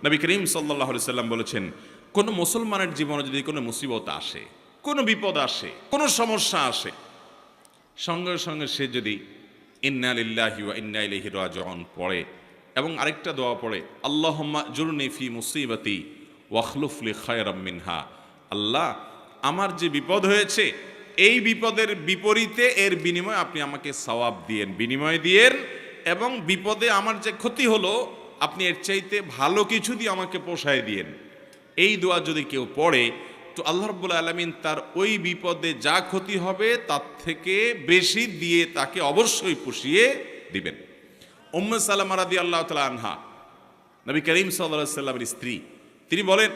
নবী করিম সাল্লাল্লাহু আলাইহি সাল্লাম বলেছেন, কোনো মুসলমানের জীবনে যদি কোনো মুসিবত আসে, কোনো বিপদ আসে, কোনো সমস্যা আসে, সঙ্গে সঙ্গে সে যদি ইন্না লিল্লাহি ওয়া ইন্না ইলাইহি রাজিউন পড়ে এবং আরেকটা দোয়া পড়ে, আল্লাহুম্মা জুরনি ফি মুসিবাতি ওয়াখলুফ লি খায়রাম মিনহা, আল্লাহ আমার যে বিপদ হয়েছে এই বিপদের বিপরীতে এর বিনিময়ে আপনি আমাকে সওয়াব দিয়েন, বিনিময় দিয়েন, এবং বিপদে আমার যে ক্ষতি হলো আপনি এর চাইতে ভালো কিছু দিয়ে আমাকে পোষায় দিয়েন। এই দোয়া যদি কেউ পড়ে তো আল্লাহ রাব্বুল আলামিন তার ওই বিপদে যা ক্ষতি হবে তার থেকে বেশি দিয়ে তাকে অবশ্যই পুষিয়ে দিবেন। উম্মে সালামা রাদিয়াল্লাহু তাআলা আনহা, নবী করিম সাল্লাল্লাহু আলাইহি সাল্লামের স্ত্রী, তিনি বলেন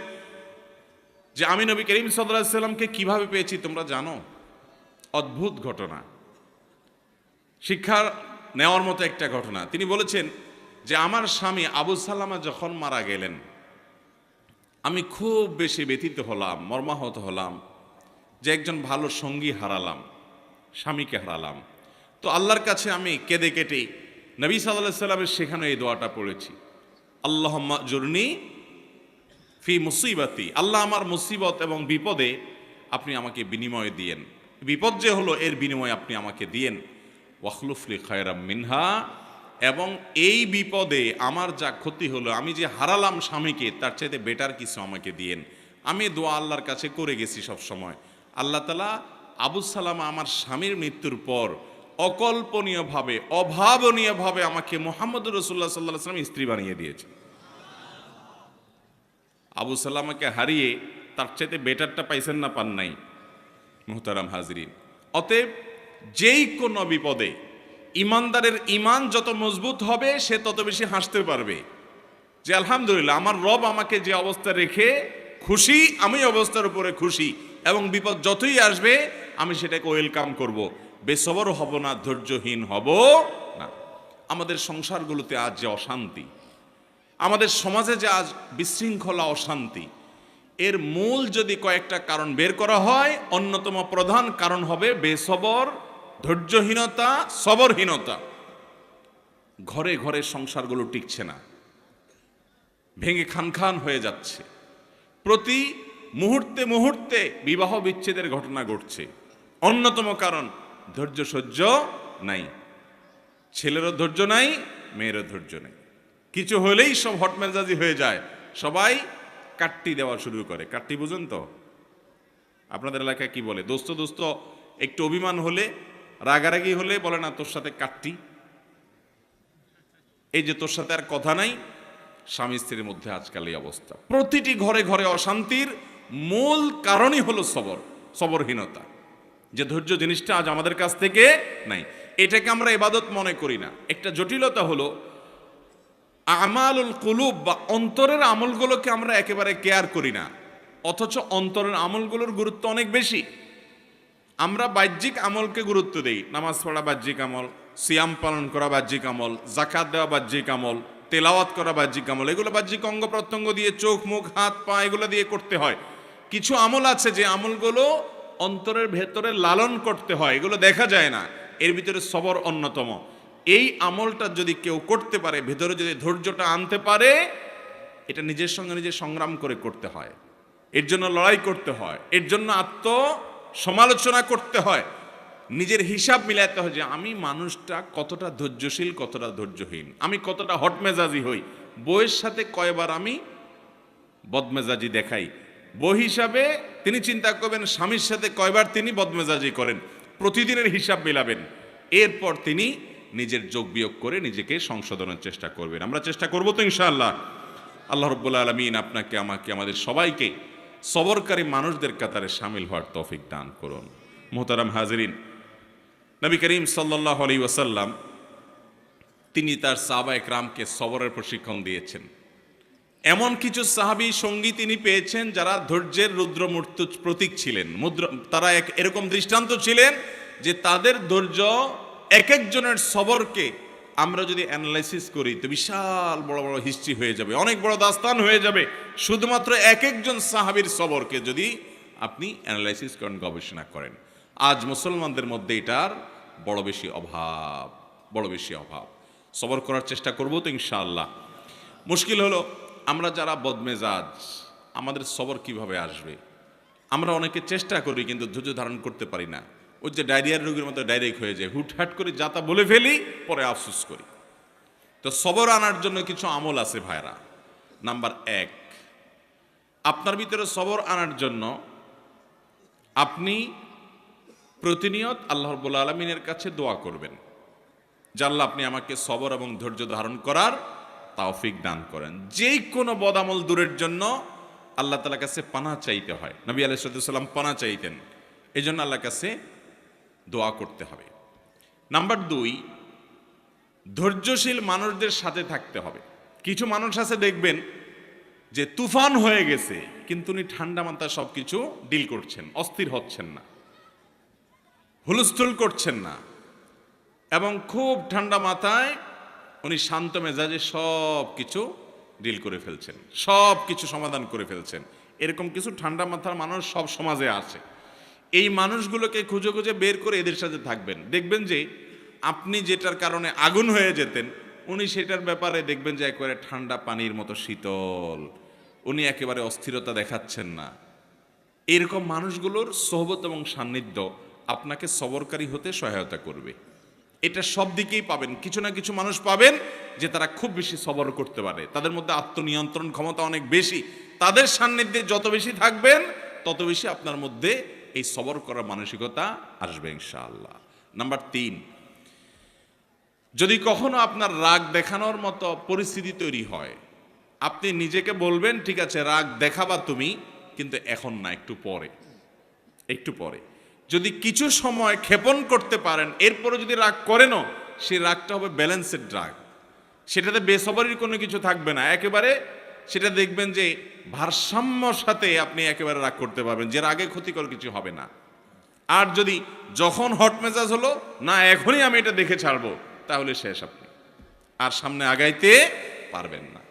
যে আমি নবী করিম সাল্লাল্লাহু আলাইহি সাল্লামকে কিভাবে পেয়েছি তোমরা জানো? অদ্ভুত ঘটনা, শিক্ষা নেওয়ার মতো একটা ঘটনা। তিনি বলেছেন যে আমার স্বামী আবু সালামা যখন মারা গেলেন আমি খুব বেশি ব্যথিত হলাম, মর্মাহত হলাম যে একজন ভালো সঙ্গী হারালাম, স্বামীকে হারালাম। তো আল্লাহর কাছে আমি কেঁদে কেটে নবী সাল্লাল্লাহু আলাইহি সাল্লামের শেখানো এই দোয়াটা পড়েছি, আল্লাহুম্মা জুরনি ফি মুসিবাতি, আল্লাহ আমার মুসিবত এবং বিপদে আপনি আমাকে বিনিময় দিয়েন, বিপদ যে হলো এর বিনিময় আপনি আমাকে দিয়েন, ওয়াখলুফ লি খায়রাম মিনহা, এবং এই বিপদে আমার যা ক্ষতি হলো, আমি যে হারালাম স্বামীকে, তার চাইতে বেটার কিছু আমাকে দিয়েন। আমি দোয়া আল্লাহর কাছে করে গেছি সব সময়। আল্লাহ তাআলা আবু সালামা আমার স্বামীর মৃত্যুর পর অকল্পনীয়ভাবে, অভাবনীয়ভাবে আমাকে মুহাম্মদুর রাসূলুল্লাহ সাল্লাল্লাহু আলাইহি ওয়াসাল্লাম স্ত্রী বানিয়ে দিয়েছে। আবু সালামাকে হারিয়ে তার চাইতে বেটারটা পাইছেন না, পান নাই? মুহতারাম হাজরিন, অতএব যেই কোনো বিপদে ইমানদারের ইমান যত মজবুত হবে সে তত বেশি হাসতে পারবে যে আলহামদুলিল্লাহ আমার রব আমাকে যে অবস্থা রেখে খুশি, আমি অবস্থার উপরে খুশি, এবং বিপদ যতই আসবে আমি সেটাকে ওয়েলকাম করব, বেসবর হব না, ধৈর্যহীন হব না। আমাদের সংসারগুলোতে আজ যে অশান্তি, আমাদের সমাজে যে আজ বিশৃঙ্খলা, অশান্তি, এর মূল যদি কয়েকটা কারণ বের করা হয়, অন্যতম প্রধান কারণ হবে বেসবর, ধৈর্যহীনতা, সবরহীনতা। ঘরে ঘরে সংসারগুলো টিকছে না, ভেঙে খান খান হয়ে যাচ্ছে, প্রতি মুহূর্তে মুহূর্তে বিবাহ বিচ্ছেদের ঘটনা ঘটছে। অন্যতম কারণ ধৈর্য সহ্য নাই, ছেলেরও ধৈর্য নাই, মেয়েরও ধৈর্য নেই, কিছু হলেই সব হটমেজাজি হয়ে যায়, সবাই কাট্টি দেওয়া শুরু করে। কাট্টি বুঝেন তো? আপনাদের এলাকায় কি বলে? দোস্ত দোস্ত একটু অভিমান হলে, রাগারাগি হলে বলে না তোর সাথে কাট্টি, এই যে তোর সাথে আর কথা নাই। স্বামী স্ত্রীর মধ্যে আজকাল এই অবস্থা, প্রতিটি ঘরে ঘরে অশান্তির মূল কারণই হলো সবরহীনতা, যে ধৈর্য জিনিসটা আজ আমাদের কাছ থেকে নাই। এটাকে আমরা ইবাদত মনে করি না। একটা জটিলতা হলো আমালুল কুলুব বা অন্তরের আমলগুলোকে আমরা একেবারে কেয়ার করি না, অথচ অন্তরের আমলগুলোর গুরুত্ব অনেক বেশি। আমরা বাহ্যিক আমলকে গুরুত্ব দেই, নামাজ পড়া বাহ্যিক আমল, সিয়াম পালন করা বাহ্যিক আমল, যাকাত দেওয়া বাহ্যিক আমল, তেলাওয়াত করা বাহ্যিক আমল, এগুলো বাহ্যিক অঙ্গ প্রত্যঙ্গ দিয়ে, চোখ মুখ হাত পা এগুলো দিয়ে করতে হয়। কিছু আমল আছে যে আমলগুলো অন্তরের ভেতরে লালন করতে হয়, এগুলো দেখা যায় না, এর ভিতরে সবর অন্যতম। এই আমলটা যদি কেউ করতে পারে, ভেতরে যদি ধৈর্যটা আনতে পারে, এটা নিজের সঙ্গে নিজে সংগ্রাম করে করতে হয়, এর জন্য লড়াই করতে হয়, এর জন্য সমালোচনা করতে হয়, নিজের হিসাব মিলাতে হয় যে আমি মানুষটা কতটা ধৈর্যশীল, কতটা ধৈর্যহীন, আমি কতটা হটমেজাজি হই, বউয়ের সাথে কয়বার আমি বদমেজাজি দেখাই। বউ হিসাবে তিনি চিন্তা করবেন স্বামীর সাথে কয়বার তিনি বদমেজাজি করেন, প্রতিদিনের হিসাব মিলাবেন, এরপর তিনি নিজের যোগ বিয়োগ করে নিজেকে সংশোধনের চেষ্টা করবেন। আমরা চেষ্টা করবো তো ইনশাআল্লাহ। আল্লাহ রাব্বুল আলামিন আপনাকে, আমাকে, আমাদের সবাইকে সবরকারী মানুষদের কাতারে শামিল হওয়ার তৌফিক দান করুন। মুহতারাম হাজিরিন, নবী করিম সাল্লাল্লাহু আলাইহি ওয়াসাল্লাম তিনি তার সাহাবায়ে কেরামকে সবরের প্রশিক্ষণ দিয়েছেন। এমন কিছু সাহাবী সঙ্গী তিনি পেয়েছেন যারা ধৈর্যের রুদ্রমূর্তি প্রতীক ছিলেন, তারা এরকম দৃষ্টান্ত ছিলেন যে তাদের ধৈর্য, এক একজনের সবরকে আমরা যদি অ্যানালাইসিস করি তো বিশাল বড় বড় হিস্ট্রি হয়ে যাবে, অনেক বড় দাস্তান হয়ে যাবে, শুধুমাত্র এক একজন সাহাবীর সবরকে যদি আপনি অ্যানালাইসিস করেন, গবেষণা করেন। আজ মুসলমানদের মধ্যে এটার বড় বেশি অভাব। সবর করার চেষ্টা করবো তো ইনশাআল্লাহ। মুশকিল হলো আমরা যারা বদমেজাজ, আমাদের সবর কিভাবে আসবে? আমরা অনেকে চেষ্টা করি কিন্তু ধৈর্য ধারণ করতে পারি না। ওই যে ডায়রিয়ার রোগীর মতো ডাইরেক্ট হয়ে যায়, হুটহাট করে যা তা বলে ফেলি, পরে আফসোস করি। তো সবর আনার জন্য কিছু আমল আছে ভাইরা। নাম্বার 1, আপনার ভিতরে সবর আনার জন্য আপনি প্রতিনিয়ত আল্লাহ রাব্বুল আলামিনের কাছে দোয়া করবেন যে আল্লাহ আপনি আমাকে সবর এবং ধৈর্য ধারণ করার তৌফিক দান করেন। যেই কোনো বদামল দূরের জন্য আল্লাহ তাআলার কাছে পানাহ চাইতে হয়। নবী আলাইহিস সালাম পানাহ চাইতেন, এই জন্য আল্লাহর কাছে দোয়া করতে হবে। নাম্বার 2, ধৈর্যশীল মানুষদের সাথে থাকতে হবে। কিছু মানুষ আছে দেখবেন যে তুফান হয়ে গেছে, কিন্তু উনি ঠান্ডা মাথায় সব কিছু ডিল করছেন, অস্থির হচ্ছেন না, হুলস্থুল করছেন না, এবং খুব ঠান্ডা মাথায় উনি শান্ত মেজাজে সব কিছু ডিল করে ফেলছেন, সব কিছু সমাধান করে ফেলছেন। এরকম কিছু ঠান্ডা মাথার মানুষ সব সমাজে আছে। এই মানুষগুলোকে খুঁজে খুঁজে বের করে এদের সাথে থাকবেন। দেখবেন যে আপনি যেটার কারণে আগুন হয়ে যেতেন, উনি সেটার ব্যাপারে দেখবেন যে একেবারে ঠান্ডা পানির মতো শীতল, উনি একেবারে অস্থিরতা দেখাচ্ছেন না। এরকম মানুষগুলোর সোহবত এবং সান্নিধ্য আপনাকে সবরকারী হতে সহায়তা করবে। এটা সব দিকেই পাবেন। কিছু না কিছু মানুষ পাবেন যে তারা খুব বেশি সবর করতে পারে, তাদের মধ্যে আত্মনিয়ন্ত্রণ ক্ষমতা অনেক বেশি। তাদের সান্নিধ্যে যত বেশি থাকবেন তত বেশি আপনার মধ্যে এই সবর করার মানসিকতা আসবে ইনশাআল্লাহ। নাম্বার 3, যদি কখনো আপনার রাগ দেখানোর মতো পরিস্থিতি তৈরি হয়, আপনি নিজেকে বলবেন ঠিক আছে রাগ দেখাবা তুমি, কিন্তু এখন না, একটু পরে, একটু পরে। যদি কিছু সময় ক্ষেপণ করতে পারেন, এরপরে যদি রাগ করেনও, সেই রাগটা হবে ব্যালেন্সের রাগ, সেটাতে বেসবরির কোনো কিছু থাকবে না, একেবারে সেটা দেখবেন যে ভারসাম্যর সাথে আপনি একেবারে রাগ করতে পারবেন, যে রাগে ক্ষতিকর কিছু হবে না। আর যদি যখন হট মেজাজ হলো না এখনই আমি এটা দেখে ছাড়বো, তাহলে শেষ, আপনি আর সামনে আগাইতে পারবেন না।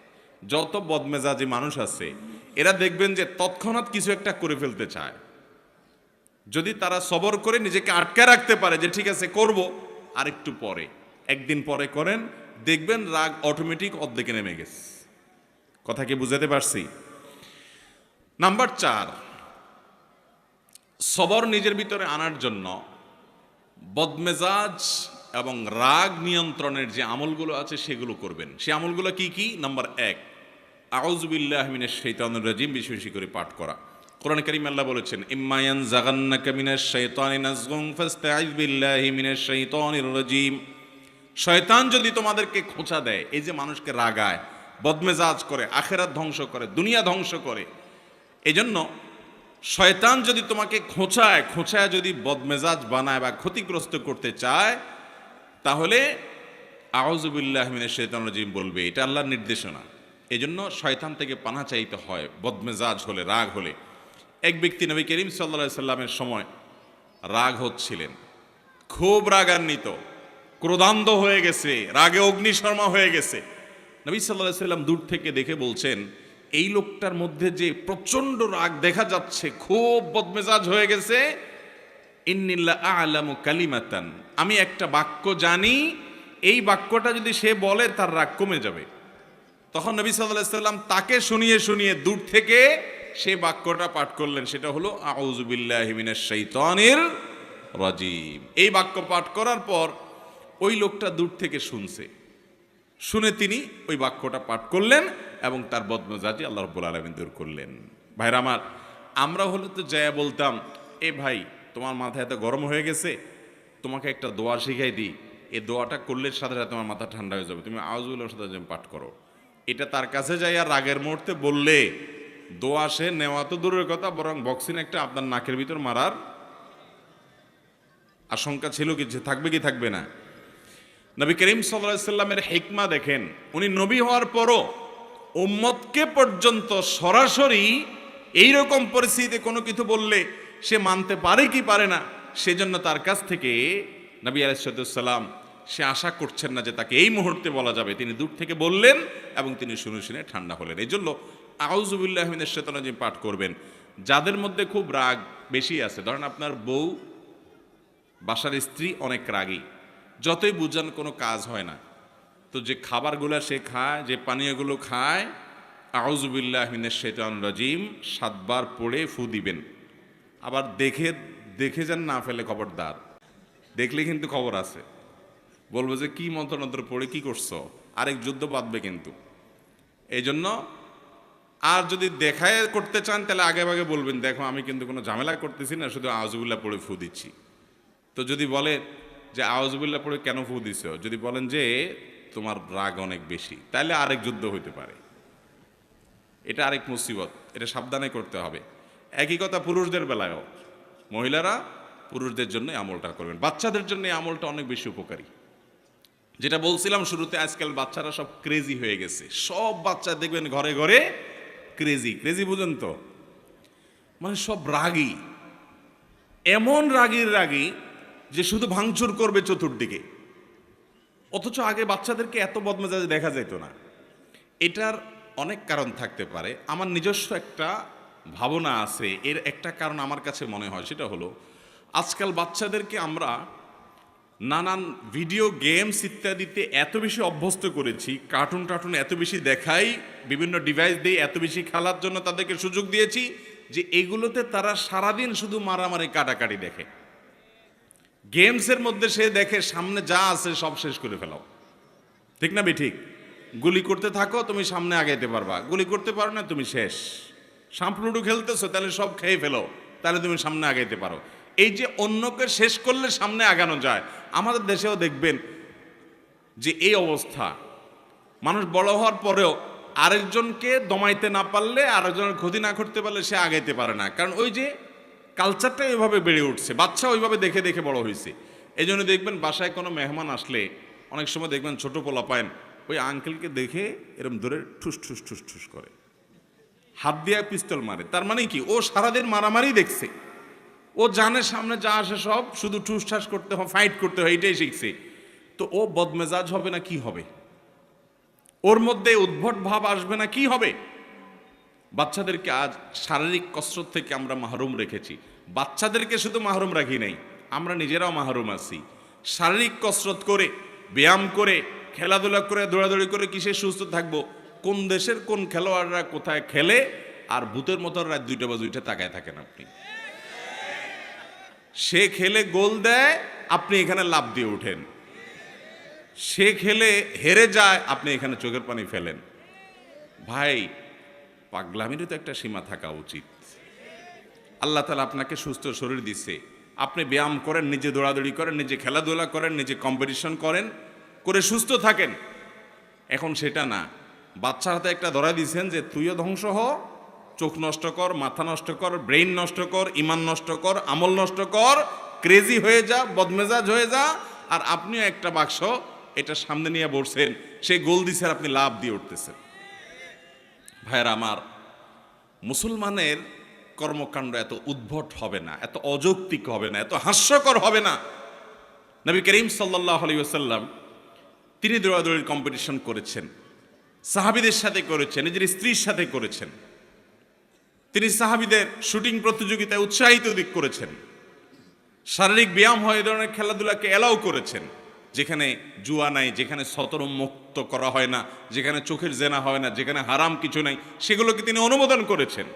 যত বদমেজাজি মানুষ আছে এরা দেখবেন যে তৎক্ষণাৎ কিছু একটা করে ফেলতে চায়। যদি তারা সবর করে নিজেকে আটকে রাখতে পারে যে ঠিক আছে করব, আর একটু পরে, একদিন পরে করেন, দেখবেন রাগ অটোমেটিক অর্ধেকে নেমে গেছে। কথা কি বুঝাতে পারছি? নাম্বার 4, সবর নিজের ভিতরে আনার জন্য বদমেজাজ এবং রাগ নিয়ন্ত্রণের যে আমলগুলো আছে সেগুলো করবেন। সে আমলগুলো কি কি? নাম্বার 1, আউযু বিল্লাহি মিনাশ শাইতানির রাজিম, বেশি বেশি করে পাঠ করা। কোরআন কারীম আল্লাহ বলেছেন ইম্মা ইয়ানজাগান্নাকা মিনাশ শাইতানি নাজগুন ফাস্তাইয বিল্লাহি মিনাশ শাইতানির রাজিম। শয়তান যদি তোমাদেরকে খোঁচা দেয়, এই যে মানুষকে রাগায়, বদমেজাজ করে, আখিরাত ধ্বংস করে, দুনিয়া ধ্বংস করে, এজন্য শয়তান যদি তোমাকে খোঁচায় যদি বদমেজাজ বানায় বা ক্ষতিগ্রস্ত করতে চায়, তাহলে আউযু বিল্লাহি মিনাশ শাইতানির রাজিম বলবে। এটা আল্লাহর নির্দেশনা। এজন্য শয়তান থেকে পানাহ চাইতে হয় বদমেজাজ হলে, রাগ হলে। এক ব্যক্তি নবী করিম সাল্লাল্লাহু আলাইহি সাল্লামের সময় রাগ হচ্ছিলেন, খুব রাগান্বিত, ক্রোধান্ধ হয়ে গেছে, রাগে অগ্নিশর্মা হয়ে গেছে। নবী সাল্লাল্লাহু আলাইহি সাল্লাম দূর থেকে দেখে বলছেন এই লোকটার মধ্যে যে প্রচন্ড রাগ দেখা যাচ্ছে, খুব বদমেজাজ হয়ে গেছে, ইন্নিল্লা আ'লামু কালিমাতান, আমি একটা বাক্য জানি, এই বাক্যটা যদি সে বলে তার রাগ কমে যাবে। তখন নবী সাল্লাল্লাহু আলাইহি সাল্লাম তাকে শুনিয়ে শুনিয়ে দূর থেকে সেই বাক্যটা পাঠ করলেন, সেটা হলো আউযু বিল্লাহি মিনাশ শাইতানির রাজিম। এই বাক্য পাঠ করার পর ওই লোকটা দূর থেকে শুনে তিনি ওই বাক্যটা পাঠ করলেন এবং তার বদমেজাজি আল্লাহ রাব্বুল আলামিন দূর করলেন। ভাইরা আমার, আমরা হলে তো যায়া বলতাম এ ভাই তোমার মাথা এত গরম হয়ে গেছে, তোমাকে একটা দোয়া শিখাই দিই, এই দোয়াটা করলে সাথে সাথে তোমার মাথা ঠান্ডা হয়ে যাবে, তুমি আউযু বিল্লাহির সাথে পাঠ করো। এটা তার কাছে যাই আর রাগের মুহূর্তে বললে দোয়া সে নেওয়া তো দূরের কথা, বরং বক্সিন একটা আপনার নাকের ভিতর মারার আশঙ্কা ছিল, কিছু থাকবে কি থাকবে না। নবী করিম সাল্লাল্লাহু আলাইহি সাল্লামের হিকমা দেখেন, উনি নবী হওয়ার পরও উম্মতকে পর্যন্ত সরাসরি এইরকম পরিস্থিতিতে কোনো কিছু বললে সে মানতে পারে কি পারে না, সেজন্য তার কাছ থেকে নবী আলাইহিস সালাম সে আশা করছেন না যে তাকে এই মুহূর্তে বলা যাবে, তিনি দূর থেকে বললেন এবং তিনি শুনে শুনে ঠান্ডা হলেন। এই জন্য আউযু বিল্লাহি মিনাশ শাইতানির রাজিম পাঠ করবেন। যাদের মধ্যে খুব রাগ বেশি আছে, ধরেন আপনার বউ, বাসার স্ত্রী অনেক রাগী, যতই বুঝান কোনো কাজ হয় না, তো যে খাবারগুলো সে খায়, যে পানীয়গুলো খায়, আউযু বিল্লাহি মিনাশ শাইতানির রাজিম 7 বার পড়ে ফু দিবেন। আবার দেখে যান না ফেলে, খবরদার। দেখলে কিন্তু খবর আছে, বলবো যে কি মন্ত্র পড়ে কি করছো, আরেক যুদ্ধ বাঁধবে কিন্তু। এই জন্য আর যদি দেখায় করতে চান তাহলে আগে আগে বলবেন, দেখো আমি কিন্তু কোনো ঝামেলা করতেছি না, শুধু আউযুবিল্লাহ পড়ে ফু দিচ্ছি। তো যদি বলে যে আউযুবিল্লাহ পড়ে কেন ফু দিছো, যদি বলেন যে তোমার রাগ অনেক বেশি, তাহলে আরেক যুদ্ধ হইতে পারে। এটা আরেক মুসিবত, এটা সাবধানে করতে হবে। একই কথা পুরুষদের বেলায়ও, মহিলারা পুরুষদের জন্য আমলটা করবেন। বাচ্চাদের জন্য এই আমলটা অনেক বেশি উপকারী। যেটা বলছিলাম শুরুতে, আজকাল বাচ্চারা সব ক্রেজি হয়ে গেছে। সব বাচ্চা দেখবেন ঘরে ঘরে ক্রেজি বুঝেন তো, মানে সব রাগী, এমন রাগী যে শুধু ভাঙচুর করবে চতুর্দিকে। অথচ আগে বাচ্চাদেরকে এত বদমেজাজ দেখা যেত না। এটার অনেক কারণ থাকতে পারে। আমার নিজস্ব একটা ভাবনা আছে। এর একটা কারণ আমার কাছে মনে হয়, সেটা হলো আজকাল বাচ্চাদেরকে আমরা নানান ভিডিও গেমস ইত্যাদিতে এত বেশি অভ্যস্ত করেছি, কার্টুন এত বেশি দেখাই, বিভিন্ন ডিভাইস দিয়ে এত বেশি খেলার জন্য তাদেরকে সুযোগ দিয়েছি যে এগুলোতে তারা সারাদিন শুধু মারামারি কাটাকাটি দেখে। গেমসের মধ্যে সে দেখে সামনে যা আছে সব শেষ করে ফেলাও, ঠিক না ঠিক? গুলি করতে থাকো, তুমি সামনে আগাইতে পারবা। গুলি করতে পারো না, তুমি শেষ। সাম্পলুডু খেলতেছো, তাহলে সব খেয়ে ফেলো, তাহলে তুমি সামনে আগাইতে পারো। এই যে অন্যকে শেষ করলে সামনে আগানো যায়, আমাদের দেশেও দেখবেন যে এই অবস্থা। মানুষ বড় হওয়ার পরেও আরেকজনকে দমাইতে না পারলে, আরেকজনের ক্ষতি না করতে পারলে সে আগাইতে পারে না। কারণ ওই যে কালচারটা ওইভাবে বেড়ে উঠছে, বাচ্চা ওইভাবে দেখে দেখে বড় হয়েছে। এই জন্য দেখবেন বাসায় কোনো মেহমান আসলে অনেক সময় দেখবেন ছোট পোলা পায়েন ওই আঙ্কেলকে দেখে এরম ধরে ঠুস করে, হাত দিয়ে পিস্তল মারে। তার মানে কি, ও সারাদিন মারামারি দেখছে, ও জানে সামনে যা আসে সব শুধু ঠুস করতে হয়, ফাইট করতে হয়, এটাই শিখছে। তো ও বদমেজাজ হবে না কি হবে? ওর মধ্যে উদ্ভট ভাব আসবে না কি হবে? বাচ্চাদেরকে আজ শারীরিক কসরত থেকে আমরা মাহরুম রেখেছি। বাচ্চাদেরকে শুধু মাহরুম রাখি নাই, আমরা নিজেরাও মাহরুম আছি। শারীরিক কসরত করে, ব্যায়াম করে, খেলাধুলা করে, দৌড়াদৌড়ি করে কিসে সুস্থ থাকবো? কোন দেশের কোন খেলোয়াড়রা কোথায় খেলে আর ভূতের মতো রাত 2টা বা 2টা তাকায় থাকেন আপনি। সে খেলে গোল দেয়, আপনি এখানে লাফ দিয়ে ওঠেন। সে খেলে হেরে যায়, আপনি এখানে চোখের পানি ফেলেন। ভাই, পাগলামিরও তো একটা সীমা থাকা উচিত। আল্লাহ তাআলা আপনাকে সুস্থ শরীর দিচ্ছে, আপনি ব্যায়াম করেন, নিজে দৌড়াদৌড়ি করেন, নিজে খেলাধুলা করেন, নিজে কম্পিটিশন করেন, করে সুস্থ থাকেন। এখন সেটা না, বাচ্চার হাতে একটা ধরা দিয়েছেন যে তুইও ধ্বংস হ, চোখ নষ্ট কর, মাথা নষ্ট কর, ব্রেইন নষ্ট কর, ইমান নষ্ট কর, আমল নষ্ট কর, ক্রেজি হয়ে যা, বদমেজাজ হয়ে যা। আর আপনিও একটা বাক্স এটা সামনে নিয়ে বসছেন, সে গোল দিছে আর আপনি লাভ দিয়ে উঠতেছেন। ভাইয়েরা আমার, মুসলমানের কর্মকাণ্ড এত উদ্ভট হবে না, এত অযৌক্তিক হবে না, এত হাস্যকর হবে না। নবী করিম সাল্লাল্লাহু আলাইহি ওয়াসাল্লাম তিনি দৌড়াদৌড়ির কম্পিটিশন করেছেন, সাহাবীদের সাথে করেছেন, নিজের স্ত্রীর সাথে করেছেন। তিনি সাহাবীদের শুটিং প্রতিযোগিতায় উৎসাহিত দিক করেছেন। শারীরিক ব্যায়াম হয়, এই ধরনের খেলাধুলাকে এলাও করেছেন, যেখানে জুয়া নাই, যেখানে সতর মুক্ত করা হয় না, যেখানে চোখের জেনা হয় না, যেখানে হারাম কিছু নাই, সেগুলোকে তিনি অনুমোদন করেছেন।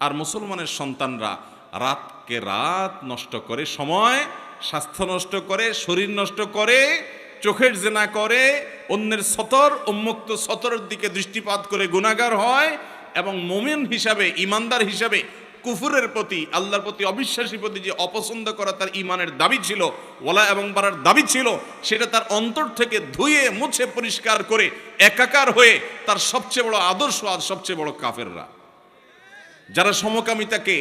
আর মুসলমানের সন্তানরা রাতকে রাত নষ্ট করে, সময় স্বাস্থ্য নষ্ট করে, শরীর নষ্ট করে, চোখের জেনা করে, অন্যের সতর উন্মুক্ত সতরের দিকে দৃষ্টিপাত করে গুনাহগার হয়, এবং মুমিন হিসাবে, ইমানদার হিসাবে কুফুরের প্রতি, আল্লাহর প্রতি, অবিশ্বাসীর প্রতি যে অপছন্দ করা তার ইমানের দাবি ছিল, ওয়ালা এবং বারার দাবি ছিল, সেটা তার অন্তর থেকে ধুয়ে মুছে পরিষ্কার করে একাকার হয়ে তার সবচেয়ে বড় আদর্শ আর সবচেয়ে বড় কাফেররা, যারা সমকামিতাকে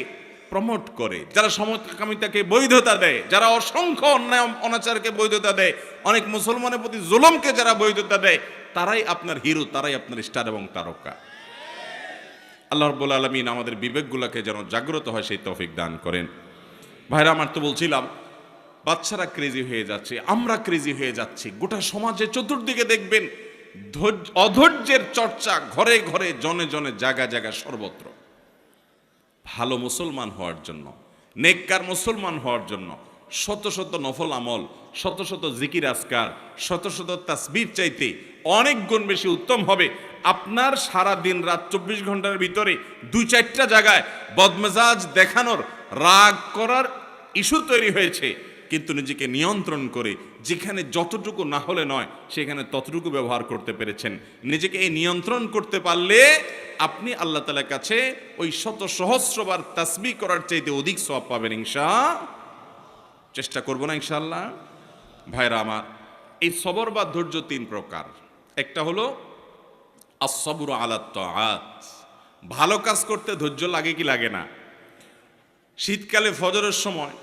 প্রমোট করে, যারা সমকামিতাকে বৈধতা দেয়, যারা অসংখ্য অন্যায় অনাচারকে বৈধতা দেয়, অনেক মুসলমানের প্রতি জুলুমকে যারা বৈধতা দেয়, তারাই আপনার হিরো, তারাই আপনার স্টার এবং তারকা। আল্লাহ রাব্বুল আলামিন আমাদের বিবেকগুলোকে যেন জাগ্রত হয় সেই তৌফিক দান করেন। ভাইরা আমার, তো বলছিলাম বাচ্চারা ক্রেজি হয়ে যাচ্ছে, আমরা ক্রেজি হয়ে যাচ্ছি। গোটা সমাজে চতুর্দিকে দেখবেন অধৈর্যের চর্চা, ঘরে ঘরে, জনে জনে, জায়গা সর্বত্র। ভালো মুসলমান হওয়ার জন্য, নেককার মুসলমান হওয়ার জন্য শত শত নফল আমল, শত শত জিকির আজকার, শত শত তাসবিহ চাইতে অনেক গুণ বেশি উত্তম হবে আপনার সারা দিন রাত 24 ঘন্টার ভিতরে 2-4টা জায়গায় বদমেজাজ দেখানোর, রাগ করার ইস্যু তৈরি হয়েছে, কিন্তু নিজেকে নিয়ন্ত্রণ করে যেখানে যতটুকু না হলে নয় সেখানে ততটুকু ব্যবহার করতে পেরেছেন। নিজেকে এই নিয়ন্ত্রণ করতে পারলে আপনি আল্লাহ তাআলার কাছে ওই শত সহস্রবার তাসবিহ করার চাইতে অধিক সওয়াব পাবেন চেষ্টা করব না ইনশাআল্লাহ। ভাইরা আমার, এই সবর বা ধৈর্য 3 প্রকার। একটা হলো আস-সবরু আলা তাআত, ভালো কাজ করতে ধৈর্য লাগে কি লাগে না? শীতকালে ফজরের সময়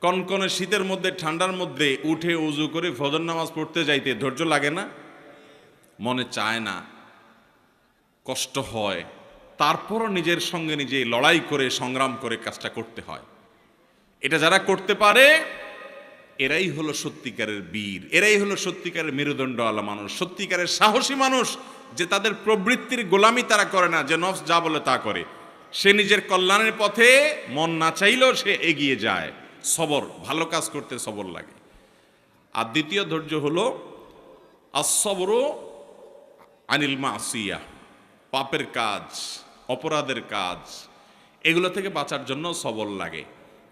কনকনে শীতের মধ্যে, ঠান্ডার মধ্যে উঠে ওযু করে ফজর নামাজ পড়তে যাইতে ধৈর্য লাগে না? মনে চায় না, কষ্ট হয়, তারপরও নিজের সঙ্গে নিজে লড়াই করে সংগ্রাম করে কাজটা করতে হয়। এটা যারা করতে পারে এরাই হলো সত্যিকারের বীর, এরাই হলো সত্যিকারের মেরুদণ্ডওয়ালা মানুষ, সত্যিকারের সাহসী মানুষ, যে তাদের প্রবৃত্তির গোলামি তারা করে না, যে নফস যা বলে তা করে। সে নিজের কল্যাণের পথে মন না চাইলেও সে এগিয়ে যায়। সবর, ভালো কাজ করতে সবর লাগে। আর দ্বিতীয় ধৈর্য হলো আস-সবরু আনিল মাসিয়া, পাপের কাজ, অপরাধের কাজ, এগুলো থেকে বাঁচার জন্য সবর লাগে।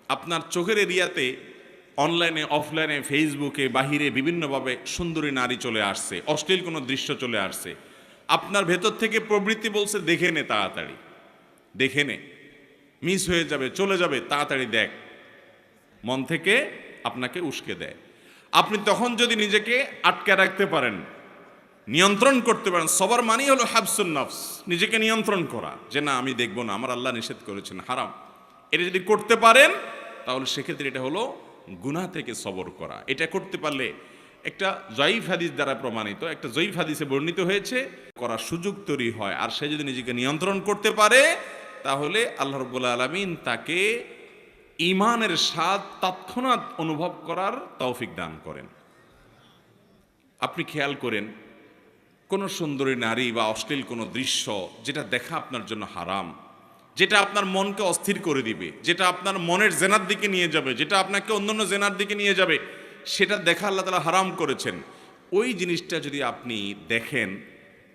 আপনার চোখের এরিয়াতে অনলাইনে, অফলাইনে, ফেসবুকে, বাহিরে বিভিন্নভাবে সুন্দরী নারী চলে আসছে, অশ্লীল কোনো দৃশ্য চলে আসছে। আপনার ভেতর থেকে প্রবৃত্তি বলছে দেখে নে, তাড়াতাড়ি দেখে নে, মিস হয়ে যাবে, চলে যাবে, তাড়াতাড়ি দেখ। মন থেকে আপনাকে উস্কে দেয়। আপনি তখন যদি নিজেকে আটকে রাখতে পারেন, নিয়ন্ত্রণ করতে পারেন, সবার মানেই হলো হাবসুন নফস, নিজেকে নিয়ন্ত্রণ করা, যে না আমি দেখব না, আমার আল্লাহ নিষেধ করেছেন হারাম। এটা যদি করতে পারেন তাহলে সেক্ষেত্রে এটা হলো গুনাহ থেকে সবর করা। এটা করতে পারলে একটা জয়ীফ হাদিস দ্বারা প্রমাণিত, একটা জয়ীফ হাদিসে বর্ণিত হয়েছে, করার সুযোগ তৈরি হয়। আর সে যদি নিজেকে নিয়ন্ত্রণ করতে পারে তাহলে আল্লাহ রাব্বুল আলামিন তাকে ঈমানের স্বাদ তৎক্ষণাৎ অনুভব করার তৌফিক দান করেন। আপনি খেয়াল করেন, কোনো সুন্দরী নারী বা অশ্লীল কোনো দৃশ্য যেটা দেখা আপনার জন্য হারাম, যেটা আপনার মনকে অস্থির করে দিবে, যেটা আপনার মনের জেনার দিকে নিয়ে যাবে, যেটা আপনাকে অন্যান্য জেনার দিকে নিয়ে যাবে, সেটা দেখা আল্লাহ তাআলা হারাম করেছেন। ওই জিনিসটা যদি আপনি দেখেন,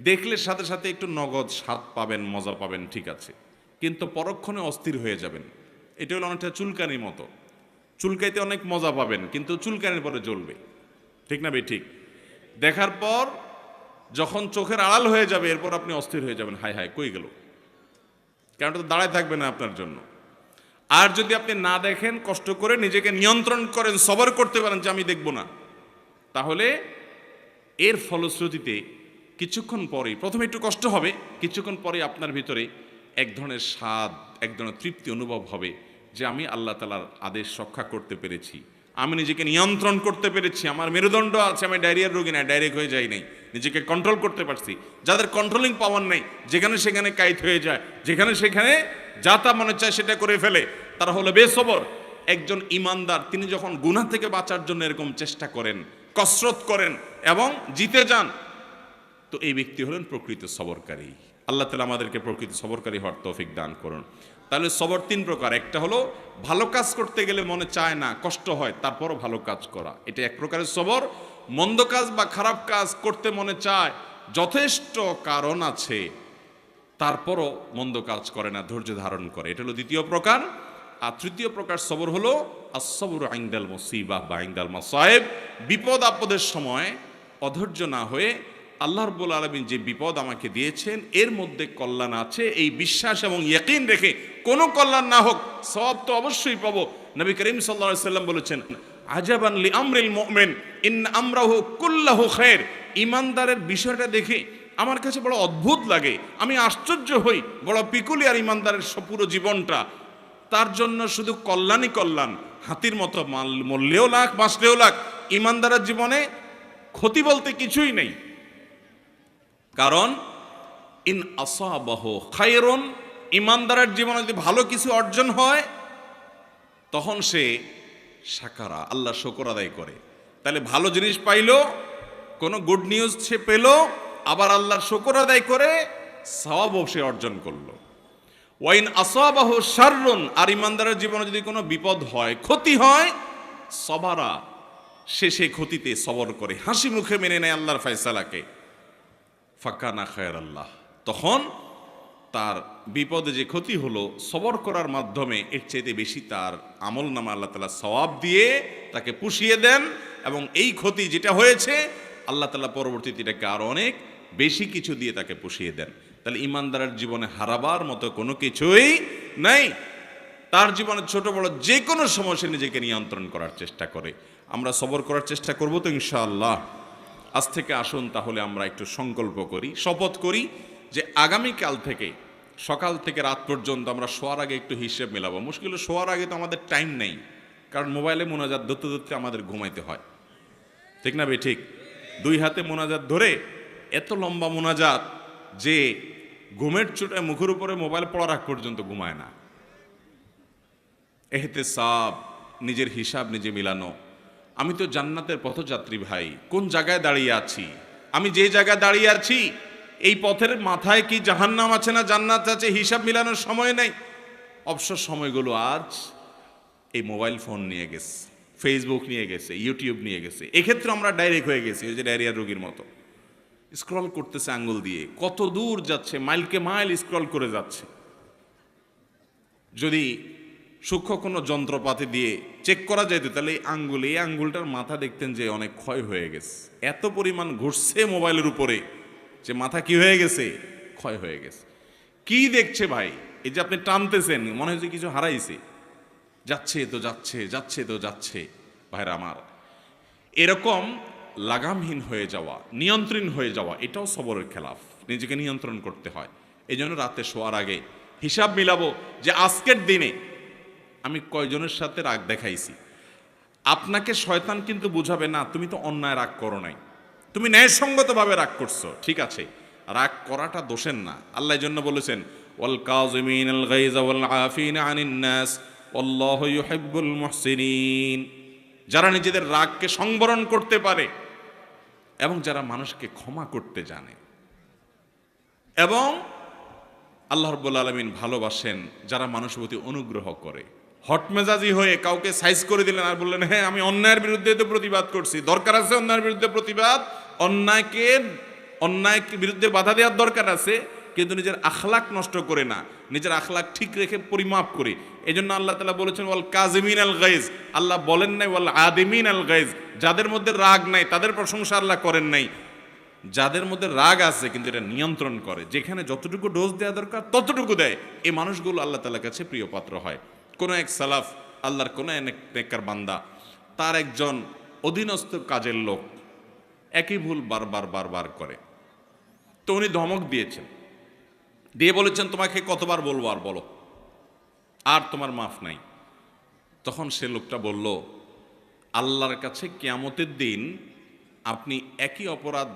দেখলে সাথে সাথে একটু নগদ স্বাদ পাবেন, মজা পাবেন, ঠিক আছে, কিন্তু পরক্ষণে অস্থির হয়ে যাবেন। এটা হলো অনেকটা চুলকানির মতো, চুলকাইতে অনেক মজা পাবেন কিন্তু চুলকানির পরে জ্বলবে, ঠিক না ভাই? ঠিক। দেখার পর যখন চোখের আড়াল হয়ে যাবে এরপর আপনি অস্থির হয়ে যাবেন, হায় হায় কই গেল, কারণ তো দাঁড়ায় থাকবে না আপনার জন্য। আর যদি আপনি না দেখেন, কষ্ট করে নিজেকে নিয়ন্ত্রণ করেন, সবর করতে পারেন যে আমি দেখব না, তাহলে এর ফলশ্রুতিতে কিছুক্ষণ পরেই, প্রথমে একটু কষ্ট হবে, কিছুক্ষণ পরে আপনার ভিতরে এক ধরনের স্বাদ, এক ধরনের তৃপ্তি অনুভব হবে যে আমি আল্লাহ তাআলার আদেশ রক্ষা করতে পেরেছি, আমি নিজেকে নিয়ন্ত্রণ করতে পেরেছি, আমার মেরুদণ্ড আছে, আমি ডায়রিয়ার রোগী না, ডাইরেক্ট হয়ে যাই নাই, নিজেকে কন্ট্রোল করতে পারছি। যাদের কন্ট্রোলিং পাওয়ার নেই, যেখানে সেখানে কাইত হয়ে যায়, যেখানে সেখানে যা তা মনে চায় সেটা করে ফেলে, তারা হলো বেসবর। একজন ইমানদার তিনি যখন গুনাহ থেকে বাঁচার জন্য এরকম চেষ্টা করেন, কসরত করেন এবং জিতে যান, তো এই ব্যক্তি হলেন প্রকৃত সবরকারী। আল্লাহ তাআলা আমাদেরকে প্রকৃত সবরকারী হওয়ার তৌফিক দান করুন। তাহলে সবর 3 প্রকার। একটা হলো ভালো কাজ করতে গেলে মনে চায় না, কষ্ট হয়, তারপরও ভালো কাজ করা, এটা এক প্রকারের সবর। মন্দ কাজ বা খারাপ কাজ করতে মনে চায়, যথেষ্ট কারণ আছে, তারপরও মন্দ কাজ করে না, ধৈর্য ধারণ করে, এটা হলো দ্বিতীয় প্রকার। আর তৃতীয় প্রকার সবর হলো আস-সবরু ইনদাল মুসিবাহ বা ইনদাল মাসায়েব, বিপদ আপদের সময় অধৈর্য না হয়ে আল্লাহ রাব্বুল আলামিন যে বিপদ আমাকে দিয়েছেন এর মধ্যে কল্যাণ আছে, এই বিশ্বাস এবং ইয়াকিন রেখে কোনো কল্যাণ না হোক সওয়াব তো অবশ্যই পাবো। নবী করিম সাল্লাল্লাহু আলাইহি সাল্লাম বলেছেন, আজাবান লি আমরিল মুমিন ইন আমরাহু কুল্লাহু খায়র। ইমানদারের বিষয়টা দেখে আমার কাছে বড় অদ্ভুত লাগে, আমি আশ্চর্য হই, বড় পিকুলিয়ার ইমানদারের পুরো জীবনটা, তার জন্য শুধু কল্যাণই কল্যাণ, হাতির মতো মরলেও লাখ, বাঁচলেও লাখ, ইমানদারের জীবনে ক্ষতি বলতে কিছুই নেই। কারণ ইন আসাবাহু খায়রুন, ইমানদারের জীবনে যদি ভালো কিছু অর্জন হয় তখন সে শাকারা, আল্লাহ শুকর আদায় করে। তাহলে ভালো জিনিস পাইলো, কোনো গুড নিউজ সে পেল, আবার আল্লাহর শুকর আদায় করে সওয়াবও সে অর্জন করলো। ওয়াইন আসাবাহু শাররুন, আর ইমানদারের জীবনে যদি কোনো বিপদ হয়, ক্ষতি হয়, সবারা, সে সেই ক্ষতিতে সবর করে, হাসি মুখে মেনে নেয় আল্লাহর ফয়সালাকে। ফাকানা খায়রাল্লাহ, তখন তার বিপদে যে ক্ষতি হলো সবর করার মাধ্যমে এর চাইতে বেশি তার আমল নামা আল্লাহ তাআলা সওয়াব দিয়ে তাকে পুষিয়ে দেন, এবং এই ক্ষতি যেটা হয়েছে আল্লাহ তাআলা পরবর্তীতে এটাকে আরো অনেক বেশি কিছু দিয়ে তাকে পুষিয়ে দেন। তাহলে ইমানদারের জীবনে হারাবার মতো কোনো কিছুই নাই। তার জীবনে ছোট বড় যে কোনো সমস্যা নিজেকে নিয়ন্ত্রণ করার চেষ্টা করে। আমরা সবর করার চেষ্টা করব তো ইনশাআল্লাহ। আজ থেকে আসুন তাহলে আমরা একটু সংকল্প করি, শপথ করি যে আগামীকাল থেকে সকাল থেকে রাত পর্যন্ত আমরা শোয়ার আগে একটু হিসেব মেলাবো। মুশকিল শোয়ার আগে তো আমাদের টাইম নেই, কারণ মোবাইলে মোনাজাত ধরতে ধরতে আমাদের ঘুমাইতে হয়, ঠিক না বে ঠিক? দুই হাতে মোনাজাত ধরে এত লম্বা মোনাজাত যে ঘুমের চোটায় মুখের উপরে মোবাইল পড়া রাখ পর্যন্ত ঘুমায় না। এহতেসাব, নিজের হিসাব নিজে মিলানো। আমি তো জান্নাতের পথযাত্রী ভাই, কোন জায়গায় দাঁড়িয়ে আছি? আমি যে জায়গায় দাঁড়িয়ে আছি এই পথের মাথায় কি জাহান্নাম আছে না জান্নাত আছে, হিসাব মিলানোর সময় নেই। অবসর সময়গুলো আজ এই মোবাইল ফোন নিয়ে গেছে, ফেসবুক নিয়ে গেছে, ইউটিউব নিয়ে গেছে। এক্ষেত্রে আমরা ডাইরেক্ট হয়ে গেছি ওই যে ডায়রিয়ার রোগীর মতো, স্ক্রল করতেছে আঙ্গুল দিয়ে, কত দূর যাচ্ছে, মাইলকে মাইল স্ক্রল করে যাচ্ছে। যদি সূক্ষ্ম কোনো যন্ত্রপাতি দিয়ে চেক করা যেত তাহলে এই আঙ্গুলটার মাথা দেখতেন যে অনেক ক্ষয় হয়ে গেছে। এত পরিমাণ ঘুরছে মোবাইলের উপরে যে মাথা কি হয়ে গেছে, ক্ষয় হয়ে গেছে। কি দেখছে ভাই? এই যে আপনি টানতেছেন, মনে হচ্ছে কিছু হারাইছে, যাচ্ছে তো যাচ্ছে, যাচ্ছে তো যাচ্ছে। ভাইরা আমার, এরকম লাগামহীন হয়ে যাওয়া, নিয়ন্ত্রণ হয়ে যাওয়া, এটাও সবরের খেলাফ। নিজেকে নিয়ন্ত্রণ করতে হয়। এই জন্য রাতে শোয়ার আগে হিসাব মিলাবো যে আজকের দিনে আমি কয়জনের সাথে রাগ দেখাইছি। আপনাকে শয়তান কিন্তু বুঝাবে না তুমি তো অন্যায় রাগ করো নাই, তুমি ন্যায়সঙ্গতভাবে রাগ করছো, ঠিক আছে। রাগ করাটা দোষের না। আল্লাহ জন্য বলেছেন ওয়াল কাযিমিনাল গায়যা ওয়াল আফিনা আনিন নাস আল্লাহু ইউহিব্বুল মুহসিনিন। যারা নিজেদের রাগকে সংবরণ করতে পারে এবং যারা মানুষকে ক্ষমা করতে জানে, এবং আল্লাহ রাব্বুল আলামিন ভালোবাসেন যারা মানুষের প্রতি অনুগ্রহ করে। হটমেজাজি হয়ে কাউকে সাইজ করে দিলেন আর বললেন হ্যাঁ আমি অন্যায়ের বিরুদ্ধে তো প্রতিবাদ করছি, দরকার আছে অন্যায়ের বিরুদ্ধে প্রতিবাদ, অন্যায় বিরুদ্ধে বাধা দেওয়ার দরকার আছে, কিন্তু নিজের আখলাক নষ্ট করে না, নিজের আখলাক ঠিক রেখে পরিমাপ করে। এই জন্য আল্লাহ তাআলা বলেছেন ওয়াল কাযিমিন আল গায়জ, আল্লাহ বলেন নাই ওয়াল আদিমিন আল গায়জ। যাদের মধ্যে রাগ নাই তাদের প্রশংসা আল্লাহ করেন নাই, যাদের মধ্যে রাগ আছে কিন্তু এটা নিয়ন্ত্রণ করে, যেখানে যতটুকু ডোজ দেওয়া দরকার ততটুকু দেয়, এই মানুষগুলো আল্লাহ তাআলার কাছে প্রিয় পাত্র হয়। কোন এক সালাফ, আল্লাহর কোন এক নেককার বান্দা, তার একজন অধীনস্থ কাজের লোক একই ভুল বারবার করে, তো উনি ধমক দিয়েছেন, দিয়ে বলেছেন তোমাকে কতবার বলবো আর বলো, আর তোমার মাফ নাই। তখন সে লোকটা বলল আল্লাহর কাছে কিয়ামতের দিন আপনি একই অপরাধ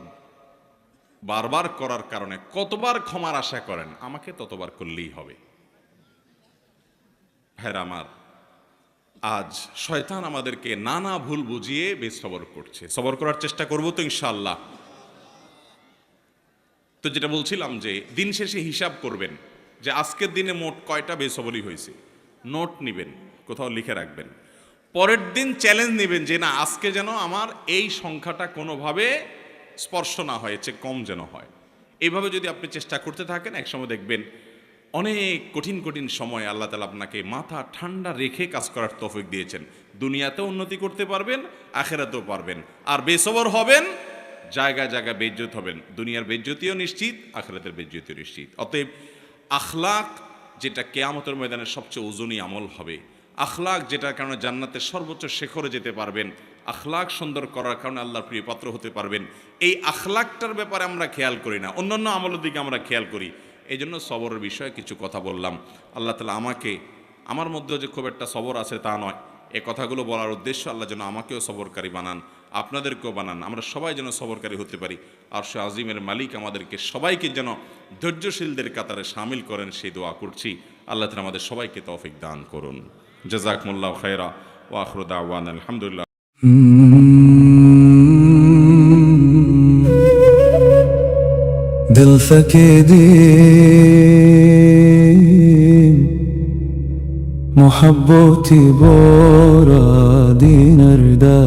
বারবার করার কারণে কতবার ক্ষমার আশা করেন, আমাকে ততবার করলেই হবে। ভাইরা আমার, আজ শয়তান আমাদেরকে নানা ভুল বুঝিয়ে বেসবর করছে। সবর করার চেষ্টা করবো তো ইনশাআল্লাহ। তো যেটা বলছিলাম যে দিন শেষে হিসাব করবেন যে আজকের দিনে মোট কয়টা বেসবরি হয়েছে, নোট নিবেন, কোথাও লিখে রাখবেন। পরের দিন চ্যালেঞ্জ নেবেন যে না আজকে যেন আমার এই সংখ্যাটা কোনোভাবে স্পর্শ না হয়, এর চেয়ে কম যেন হয়। এইভাবে যদি আপনি চেষ্টা করতে থাকেন, একসময় দেখবেন অনেক কঠিন সময় আল্লাহ তাআলা আপনাকে মাথা ঠান্ডা রেখে কাজ করার তৌফিক দিয়েছেন। দুনিয়াতেও উন্নতি করতে পারবেন, আখিরাতেও পারবেন। আর বেসবর হবেন, জায়গায় জায়গায় বেইজ্জত হবেন। দুনিয়ার বেইজ্জতিও নিশ্চিত, আখিরাতের বেইজ্জতিও নিশ্চিত। অতএব আখলাক যেটা কিয়ামতের ময়দানে সবচেয়ে ওজনী আমল হবে, আখলাক যেটার কারণে জান্নাতের সর্বোচ্চ শিখরে যেতে পারবেন, আখলাক সুন্দর করার কারণে আল্লাহর প্রিয় পাত্র হতে পারবেন, এই আখলাকটার ব্যাপারে আমরা খেয়াল করি না, অন্যান্য আমলের দিকে আমরা খেয়াল করি। এই জন্য সবরের বিষয়ে কিছু কথা বললাম। আল্লাহ তাআলা আমাকে, আমার মধ্যেও যে খুব একটা সবর আছে তা নয়, এই কথাগুলো বলার উদ্দেশ্য আল্লাহ যেন আমাকেও সবরকারী বানান, আপনাদেরকেও বানান, আমরা সবাই যেন সবরকারী হতে পারি। আর সে আজিমের মালিক আমাদেরকে সবাইকে যেন ধৈর্যশীলদের কাতারে শামিল করেন, সেই দোয়া করছি। আল্লাহ তাআলা আমাদের সবাইকে তৌফিক দান করুন। জাযাকুমুল্লাহু খায়রা ওয়া আখিরু দাওয়ানা আলহামদুলিল্লাহ। दिल फकीदी मोहब्बती बोरा दिनर दा